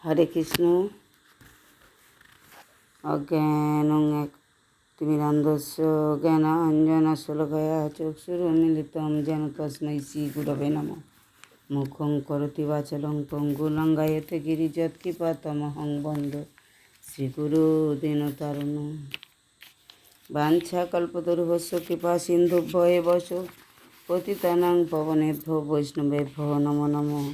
হরে কৃষ্ণ। অজ্ঞানং তিমিরান্ধস্য জ্ঞানাঞ্জনশলাকয়া চক্ষুरुन्मीलितं येन তস্मै শ্রীগুরবে নমঃ। মুখং করোতি বাচালং পঙ্গুং লঙ্ঘয়তে গিরিযৎকৃপাতমহং বন্দে শ্রীগুরুদিনতারিণং। বাঞ্ছাকল্পতরুভ্যশ্চ কৃপা সিন্ধুভ্য এব চ পতিতানাং পাবনেভ্যো বৈষ্ণবেভ্যো নমো নমঃ।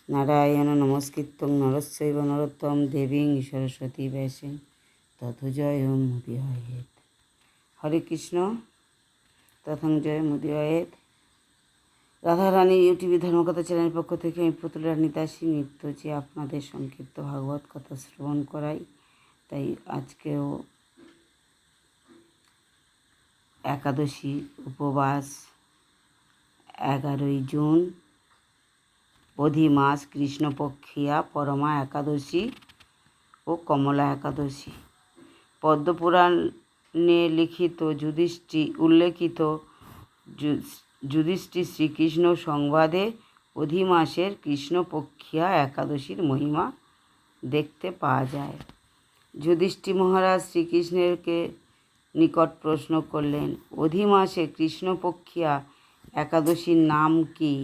নারায়ণ নমস্কৃত্যং নরস্যৈব নরোত্তমং দেবীং সরস্বতী ব্যাসেন ততো জয়মুদীরয়েৎ। হরে কৃষ্ণ। তথং জয়মুদীরয়েৎ। রাধারানী ইউটিউবে ধর্মকথা চ্যানেলের পক্ষ থেকে আমি পুতুল রানী দাসী নিত্য যে আপনাদের সংক্ষিপ্ত ভাগবত কথা শ্রবণ করাই। তাই আজকেও একাদশী উপবাস 11ই জুন অধি মাস কৃষ্ণপক্ষিয়া পরমা একাদশী ও কমলা একাদশী। পদ্মপুরাণে উল্লেখিত যুধিষ্ঠির শ্রীকৃষ্ণ সংবাদে অধি মাসের কৃষ্ণপক্ষিয়া একাদশীর মহিমা দেখতে পাওয়া যায়। যুধিষ্ঠির মহারাজ শ্রীকৃষ্ণের নিকট প্রশ্ন করলেন, অধি মাসে কৃষ্ণপক্ষিয়া একাদশীর নাম কি?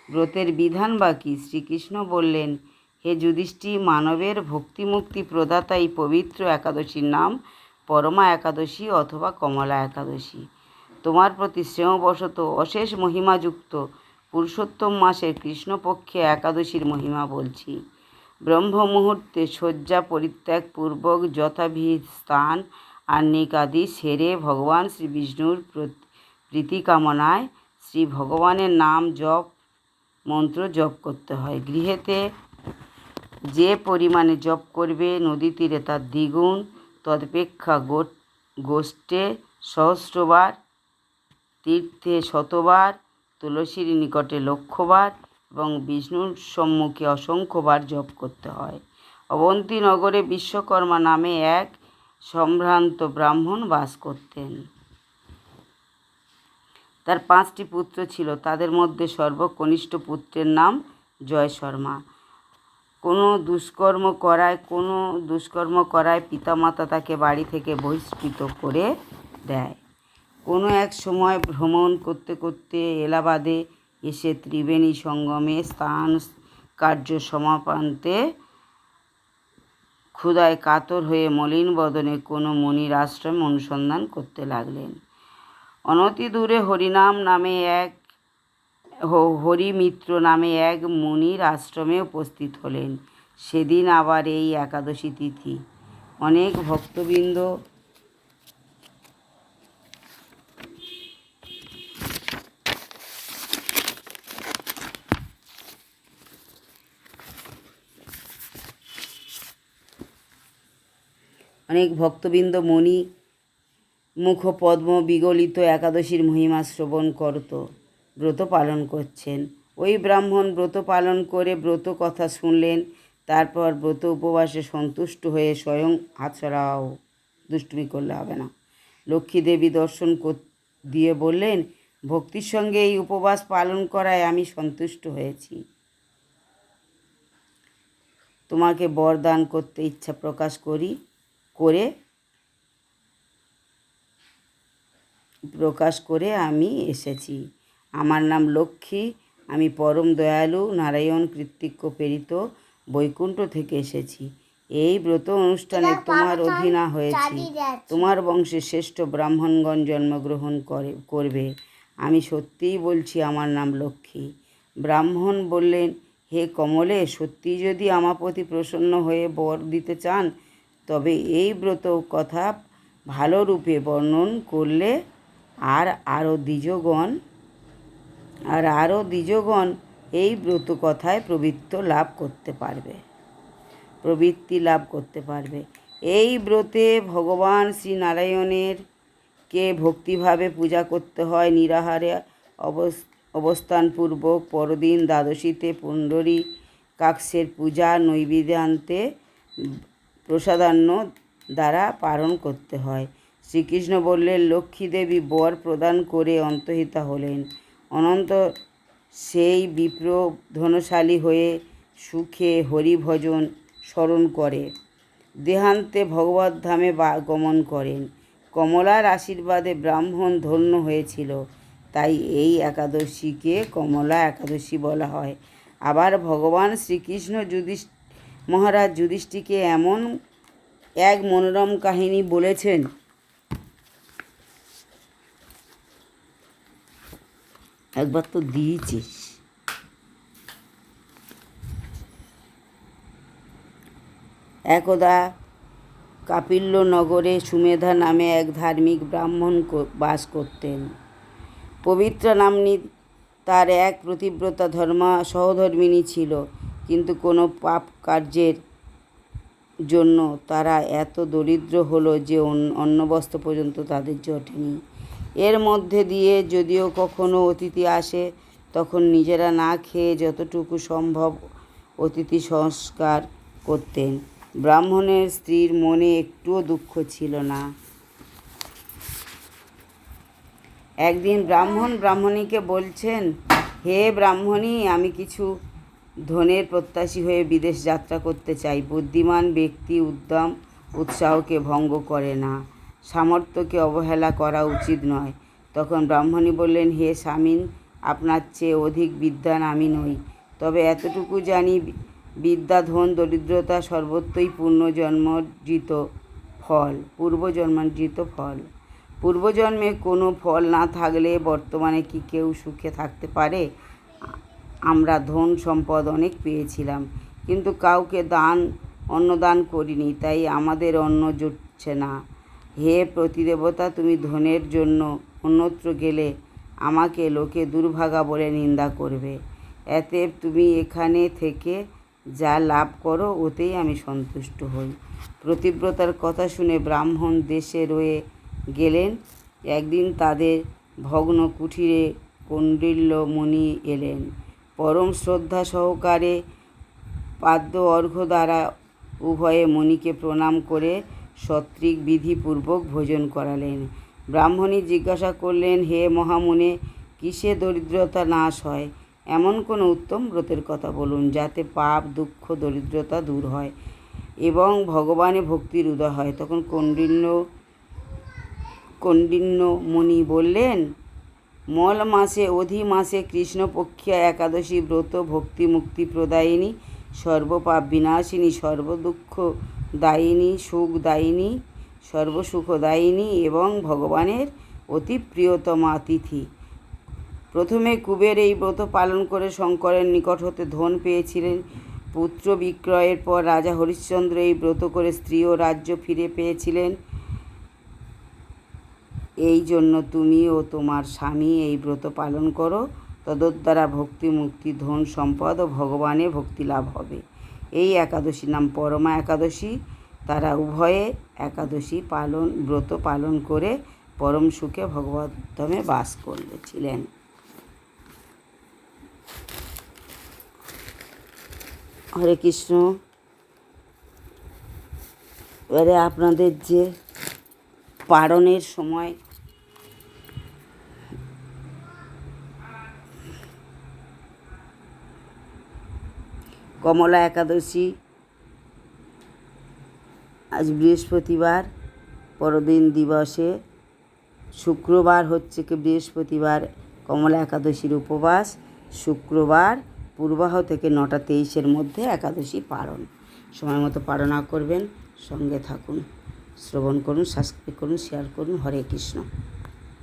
ব্রতের বিধান বা কি? শ্রীকৃষ্ণ বললেন, হে যুধিষ্ঠির, মানবের ভক্তিমুক্তি প্রদাতা এই পবিত্র একাদশীর নাম পরমা একাদশী অথবা কমলা একাদশী। তোমার প্রতি স্নেহবশত অশেষ মহিমাযুক্ত পুরুষোত্তম মাসের কৃষ্ণপক্ষে একাদশীর মহিমা বলছি। ব্রহ্ম মুহূর্তে শয্যা পরিত্যাগপূর্বক যথাবিহিত স্নান আহ্নিকাদি সেরে ভগবান শ্রী বিষ্ণুর প্রীতি কামনায় শ্রী ভগবানের নাম জপ মন্ত্র জপ করতে হয়। গৃহেতে যে পরিমাণে জপ করবে নদী তীরে তার দ্বিগুণ, তদপেক্ষা গোষ্ঠে সহস্রবার, তীর্থে শতবার, তুলসীর নিকটে লক্ষবার এবং বিষ্ণুর সম্মুখে অসংখ্যবার জপ করতে হয়। অবন্তী নগরে বিশ্বকর্মা নামে এক সম্ভ্রান্ত ব্রাহ্মণ বাস করতেন। তার 5টি পুত্র ছিল। তাদের মধ্যে সর্বকনিষ্ঠ পুত্রের নাম জয় শর্মা। কোনো দুষ্কর্ম করায় পিতামাতা তাকে বাড়ি থেকে বহিষ্কৃত করে দেয়। কোনো এক সময় ভ্রমণ করতে করতে এলাহাবাদে এসে ত্রিবেণী সঙ্গমে স্নান কার্য সমাপন্তে ক্ষুধায় কাতর হয়ে মলিন বদনে কোনো মুনির আশ্রম অনুসন্ধান করতে লাগলেন। অনতি দূরে হরিমিত্র নামে এক মুনির আশ্রমে উপস্থিত হলেন। সেদিন আবার এই একাদশী তিথি। অনেক ভক্তবৃন্দ মণি মুখপদ্ম বিগলিত একাদশীর মহিমা শ্রবণ করত ব্রত পালন করছেন। ওই ব্রাহ্মণ ব্রত পালন করে ব্রত কথা শুনলেন। তারপর ব্রত উপবাসে সন্তুষ্ট হয়ে স্বয়ং হাত সরাও, দুষ্টুমি করলে হবে না, লক্ষ্মী দেবী দর্শন দিয়ে বললেন, ভক্তির সঙ্গে এই উপবাস পালন করায় আমি সন্তুষ্ট হয়েছি। তোমাকে বরদান করতে ইচ্ছা প্রকাশ করে আমি এসেছি। আমার নাম লক্ষ্মী। আমি পরম দয়ালু নারায়ণ কৃত্তিক প্রেরিত বৈকুণ্ঠ থেকে এসেছি। এই ব্রত অনুষ্ঠানে তোমার অধীনা হয়েছি। তোমার বংশে শ্রেষ্ঠ ব্রাহ্মণগণ জন্মগ্রহণ করবে। আমি সত্যিই বলছি, আমার নাম লক্ষ্মী। ব্রাহ্মণ বললেন, হে কমলে, সত্যিই যদি আমার প্রতি প্রসন্ন হয়ে বর দিতে চান তবে এই ব্রত কথা ভালো রূপে বর্ণন করলে আরও দ্বিজগণ এই ব্রত কথায় প্রবৃত্তি লাভ করতে পারবে। এই ব্রতে ভগবান শ্রী নারায়ণের কে ভক্তিভাবে পূজা করতে হয়। নিরাহারে অবস্থানপূর্বক পরদিন দ্বাদশীতে পুণ্ডরীকাক্ষের পূজা নৈবেদ্যান্তে প্রসাদান্ন দ্বারা পালন করতে হয়। শ্রীকৃষ্ণ বললেন, লক্ষ্মীদেবী বর প্রদান করে অন্তর্হিতা হলেন। অনন্তর সেই বিপ্র ধনশালী হয়ে সুখে হরিভজন স্মরণ করে দেহান্তে ভগবদ্ধামে গমন করেন। কমলার আশীর্বাদে ব্রাহ্মণ ধন্য হয়েছিল, তাই এই একাদশীকে কমলা একাদশী বলা হয়। আবার ভগবান শ্রীকৃষ্ণ মহারাজ যুধিষ্ঠিরকে এমন এক মনোরম কাহিনী বলেছেন, একবার তো দিয়েছিস। একদা কাপিল্য নগরে সুমেধা নামে এক ধার্মিক ব্রাহ্মণ বাস করতেন। পবিত্র নাম্নী তার এক প্রতিব্রতা সহধর্মিণী ছিল, কিন্তু কোনো পাপ কার্যের জন্য তারা এত দরিদ্র হলো যে অন্নবস্ত্র পর্যন্ত তাদের জোটেনি। এর মধ্যে দিয়ে যদিও কখনো অতিথি আসে, তখন নিজেরা না খেয়ে যতটুকু সম্ভব অতিথি সংস্কার করতেন। ব্রাহ্মণের স্ত্রীর মনে একটুও দুঃখ ছিল না। একদিন ব্রাহ্মণীকে বলছেন, হে ব্রাহ্মণী, আমি কিছু ধনের প্রত্যাশী হয়ে বিদেশ যাত্রা করতে চাই। বুদ্ধিমান ব্যক্তি উদ্যম উৎসাহকে ভঙ্গ করে না, সামর্থ্যকে অবহেলা করা উচিত নয়। তখন ব্রাহ্মণী বললেন, হে স্বামীন, আপনার চেয়ে অধিক বিদ্বান আমি নই, তবে এতটুকু জানি, বিদ্যা ধন দরিদ্রতা সর্বত্রই পূর্বজন্মার্জিত ফল। পূর্বজন্মে কোনো ফল না থাকলে বর্তমানে কি কেউ সুখে থাকতে পারে? আমরা ধন সম্পদ অনেক পেয়েছিলাম, কিন্তু কাউকে অন্নদান করিনি, তাই আমাদের অন্ন জুটছে না। হে প্রতিদেবতা, তুমি ধনের জন্য অন্যত্র গেলে আমাকে লোকে দুর্ভাগা বলে নিন্দা করবে। এতে তুমি এখানে থেকে যা লাভ করো ওতেই আমি সন্তুষ্ট হই। প্রতিব্রতার কথা শুনে ব্রাহ্মণ দেশে রয়ে গেলেন। একদিন তাদের ভগ্ন কুঠিরে কৌণ্ডিল্য মুনি এলেন। পরম শ্রদ্ধা সহকারে পাদ্য অর্ঘ্য দ্বারা উভয়ে মুনিকে প্রণাম করে সত্রিক বিধিপূর্বক ভোজন করালেন। ব্রাহ্মণী জিজ্ঞাসা করলেন, হে মহামুনে, কিসে দরিদ্রতা নাশ হয়? এমন কোনো উত্তম ব্রতের কথা বলুন, যাতে পাপ দুঃখ দরিদ্রতা দূর হয় এবং ভগবানে ভক্তির উদয় হয়। তখন কৌণ্ডিন্য মুনি বললেন, মল মাসে অধি মাসে কৃষ্ণপক্ষিয়া একাদশী ব্রত ভক্তি মুক্তি প্রদায়িনী, সর্বপাপ বিনাশিনী, সর্বদুঃখ দায়িনী, সুখদায়িনী, সর্বসুখদায়িনী এবং ভগবানের অতি প্রিয়তমা তিথি। প্রথমে কুবের এই ব্রত পালন করে শঙ্করের নিকট হতে ধন পেয়েছিলেন। পুত্র বিক্রয়ের পর রাজা হরিশ্চন্দ্র এই ব্রত করে স্ত্রী ও রাজ্য ফিরে পেয়েছিলেন। এই জন্য তুমি ও তোমার স্বামী এই ব্রত পালন করো, তদ্দ্বারা ভক্তি মুক্তি ধন সম্পদ ও ভগবানে ভক্তি লাভ হবে। এই একাদশী নাম পরমা একাদশী। তারা উভয়ে একাদশী ব্রত পালন করে পরম সুখে ভগবদ্ধামে বাস করেছিলেন। হরে কৃষ্ণ। এবারে আপনাদের যে পারণের সময় কমলা একাদশী, আজ বৃহস্পতিবার, পরদিন দিবসে শুক্রবার হচ্ছে কি বৃহস্পতিবার কমলা একাদশীর উপবাস, শুক্রবার পূর্বাহ থেকে 9টা 23-এর মধ্যে একাদশী পালন। সময় মতো পালনা করবেন, সঙ্গে থাকুন, শ্রবণ করুন, সাবস্ক্রাইব করুন, শেয়ার করুন। হরে কৃষ্ণ।